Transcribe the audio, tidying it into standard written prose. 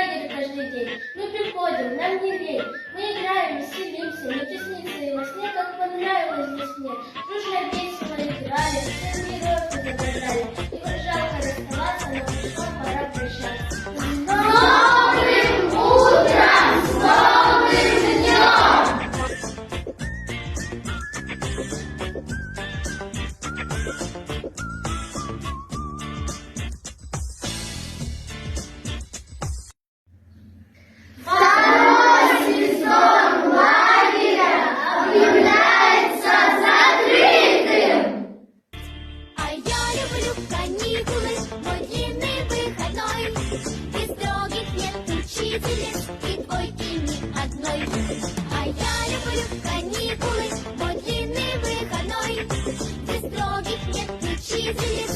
лагерь каждый день. Мы приходим, нам не лень. Мы играем, веселимся, мне приснится и во сне, как понравилось здесь мне. Дружно весело играли, всем героев изображали. И вот жалко расставаться, но пришло пора прощаться. С новым утром! С новым днем! А я люблю каникулы, мой длинный выходной. Без строгих нет учителей и двойки ни одной. А я люблю каникулы, мой длинный выходной. Без строгих нет учителей